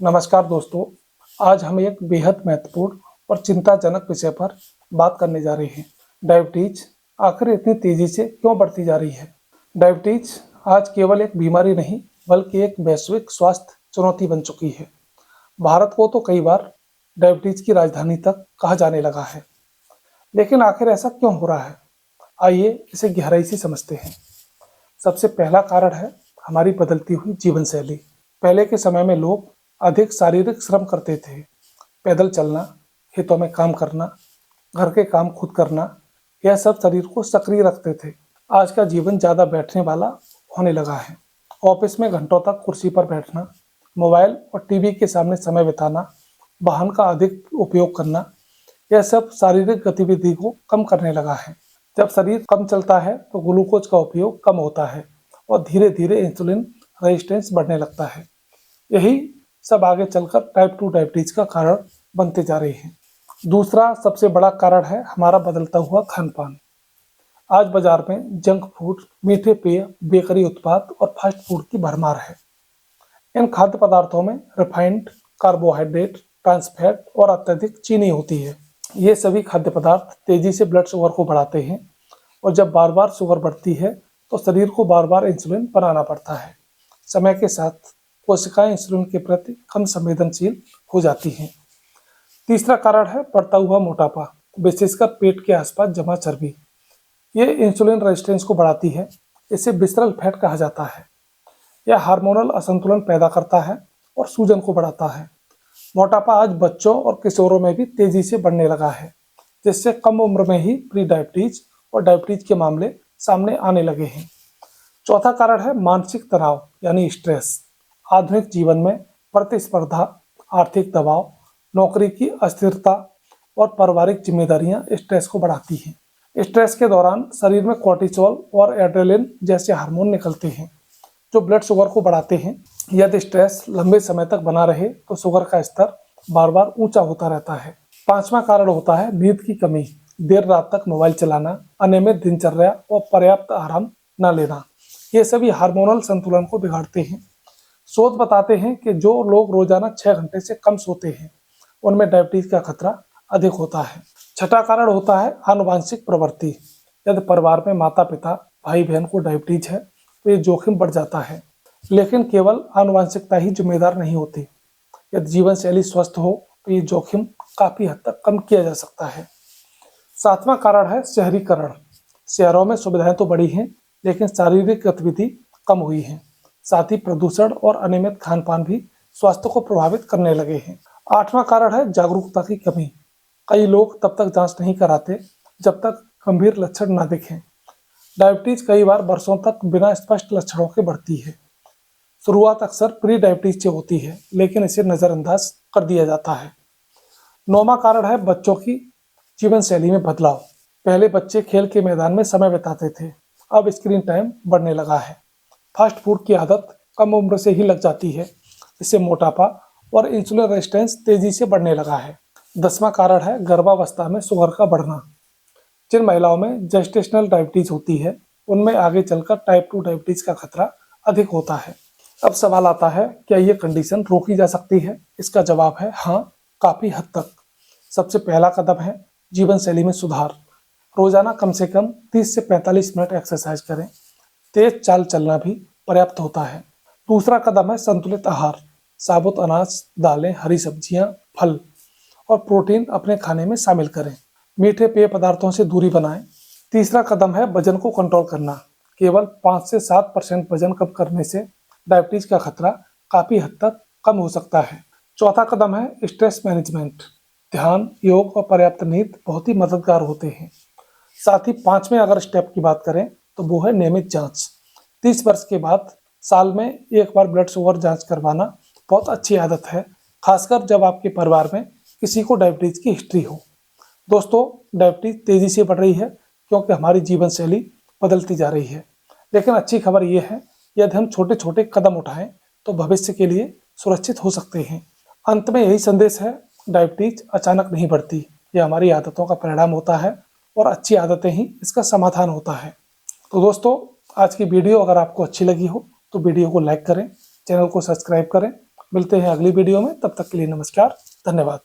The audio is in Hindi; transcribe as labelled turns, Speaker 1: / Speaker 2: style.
Speaker 1: नमस्कार दोस्तों, आज हम एक बेहद महत्वपूर्ण और चिंताजनक विषय पर बात करने जा रहे हैं। डायबिटीज आखिर इतनी तेजी से क्यों बढ़ती जा रही है? डायबिटीज आज केवल एक बीमारी नहीं बल्कि एक वैश्विक स्वास्थ्य चुनौती बन चुकी है। भारत को तो कई बार डायबिटीज की राजधानी तक कहा जाने लगा है, लेकिन आखिर ऐसा क्यों हो रहा है? आइए इसे गहराई से समझते हैं। सबसे पहला कारण है हमारी बदलती हुई जीवन शैली। पहले के समय में लोग अधिक शारीरिक श्रम करते थे। पैदल चलना, खेतों में काम करना, घर के काम खुद करना, यह सब शरीर को सक्रिय रखते थे। आज का जीवन ज़्यादा बैठने वाला होने लगा है। ऑफिस में घंटों तक कुर्सी पर बैठना, मोबाइल और टीवी के सामने समय बिताना, वाहन का अधिक उपयोग करना, यह सब शारीरिक गतिविधि को कम करने लगा है। जब शरीर कम चलता है तो ग्लूकोज का उपयोग कम होता है और धीरे धीरे इंसुलिन रेजिस्टेंस बढ़ने लगता है। यही सब आगे चलकर टाइप 2 डायबिटीज का कारण बनते जा रहे हैं। दूसरा सबसे बड़ा कारण है हमारा बदलता हुआ खान पान। आज बाजार में जंक फूड, मीठे पेय, बेकरी उत्पाद और फास्ट फूड की भरमार है। इन खाद्य पदार्थों में रिफाइंड कार्बोहाइड्रेट, ट्रांस फैट और अत्यधिक चीनी होती है। ये सभी खाद्य पदार्थ तेजी से ब्लड शुगर को बढ़ाते हैं और जब बार बार शुगर बढ़ती है तो शरीर को बार बार इंसुलिन बनाना पड़ता है। समय के साथ कोशिकाएं इंसुलिन के प्रति कम संवेदनशील हो जाती हैं। तीसरा कारण है बढ़ता हुआ मोटापा, विशेषकर पेट के आसपास जमा चर्बी। ये इंसुलिन रेजिस्टेंस को बढ़ाती है। इसे विसरल फैट कहा जाता है। यह हार्मोनल असंतुलन पैदा करता है और सूजन को बढ़ाता है। मोटापा आज बच्चों और किशोरों में भी तेजी से बढ़ने लगा है, जिससे कम उम्र में ही प्री डायबिटीज और डायबिटीज के मामले सामने आने लगे हैं। चौथा कारण है मानसिक तनाव यानी स्ट्रेस। आधुनिक जीवन में प्रतिस्पर्धा, आर्थिक दबाव, नौकरी की अस्थिरता और पारिवारिक जिम्मेदारियां स्ट्रेस को बढ़ाती हैं। स्ट्रेस के दौरान शरीर में कोर्टिसोल और एड्रेनलिन जैसे हार्मोन निकलते हैं जो ब्लड शुगर को बढ़ाते हैं। यदि स्ट्रेस लंबे समय तक बना रहे तो शुगर का स्तर बार बार ऊंचा होता रहता है। पांचवा कारण होता है नींद की कमी। देर रात तक मोबाइल चलाना, अनियमित दिनचर्या और पर्याप्त आराम न लेना, ये सभी हार्मोनल संतुलन को बिगाड़ते हैं। शोध बताते हैं कि जो लोग रोजाना 6 घंटे से कम सोते हैं उनमें डायबिटीज का खतरा अधिक होता है। छठा कारण होता है आनुवांशिक प्रवृत्ति। यदि परिवार में माता पिता, भाई बहन को डायबिटीज है तो ये जोखिम बढ़ जाता है, लेकिन केवल आनुवांशिकता ही जिम्मेदार नहीं होती। यदि जीवन शैली स्वस्थ हो तो ये जोखिम काफी हद तक कम किया जा सकता है। सातवां कारण है शहरीकरण। शहरों में सुविधाएं तो बढ़ी हैं, लेकिन शारीरिक गतिविधि कम हुई है। साथ ही प्रदूषण और अनियमित खान पान भी स्वास्थ्य को प्रभावित करने लगे हैं। आठवां कारण है जागरूकता की कमी। कई लोग तब तक जांच नहीं कराते जब तक गंभीर लक्षण न दिखें। डायबिटीज कई बार वर्षों तक बिना स्पष्ट लक्षणों के बढ़ती है। शुरुआत अक्सर प्री डायबिटीज से होती है, लेकिन इसे नजरअंदाज कर दिया जाता है। नौवां कारण है बच्चों की जीवन शैली में बदलाव। पहले बच्चे खेल के मैदान में समय बिताते थे, अब स्क्रीन टाइम बढ़ने लगा है। फास्ट फूड की आदत कम उम्र से ही लग जाती है, इससे मोटापा और इंसुलिन रेजिस्टेंस तेजी से बढ़ने लगा है। 10वां कारण है गर्भावस्था में शुगर का बढ़ना। जिन महिलाओं में जेस्टेशनल डायबिटीज होती है उनमें आगे चलकर टाइप 2 डायबिटीज का खतरा अधिक होता है। अब सवाल आता है, क्या ये कंडीशन रोकी जा सकती है? इसका जवाब है हाँ, काफी हद तक। सबसे पहला कदम है जीवन शैली में सुधार। रोजाना कम से कम 30 से 45 मिनट एक्सरसाइज करें। तेज चाल चलना भी पर्याप्त होता है। दूसरा कदम है संतुलित आहार। साबुत अनाज, दालें, हरी सब्जियां, फल और प्रोटीन अपने खाने में शामिल करें। मीठे पेय पदार्थों से दूरी बनाएं। तीसरा कदम है वजन को कंट्रोल करना। केवल 5 से 7% वजन कम करने से डायबिटीज का खतरा काफी हद तक कम हो सकता है। चौथा कदम है स्ट्रेस मैनेजमेंट। ध्यान, योग और पर्याप्त नींद बहुत ही मददगार होते हैं। साथ ही 5वें अगर स्टेप की बात करें तो वो है नियमित जांच। 30 वर्ष के बाद साल में एक बार ब्लड शुगर जांच करवाना बहुत अच्छी आदत है, खासकर जब आपके परिवार में किसी को डायबिटीज की हिस्ट्री हो। दोस्तों, डायबिटीज तेजी से बढ़ रही है क्योंकि हमारी जीवन शैली बदलती जा रही है, लेकिन अच्छी खबर यह है यदि हम छोटे छोटे कदम उठाएं तो भविष्य के लिए सुरक्षित हो सकते हैं। अंत में यही संदेश है, डायबिटीज अचानक नहीं बढ़ती, ये हमारी आदतों का परिणाम होता है और अच्छी आदतें ही इसका समाधान होता है। तो दोस्तों, आज की वीडियो अगर आपको अच्छी लगी हो तो वीडियो को लाइक करें, चैनल को सब्सक्राइब करें मिलते हैं अगली वीडियो में, तब तक के लिए नमस्कार, धन्यवाद।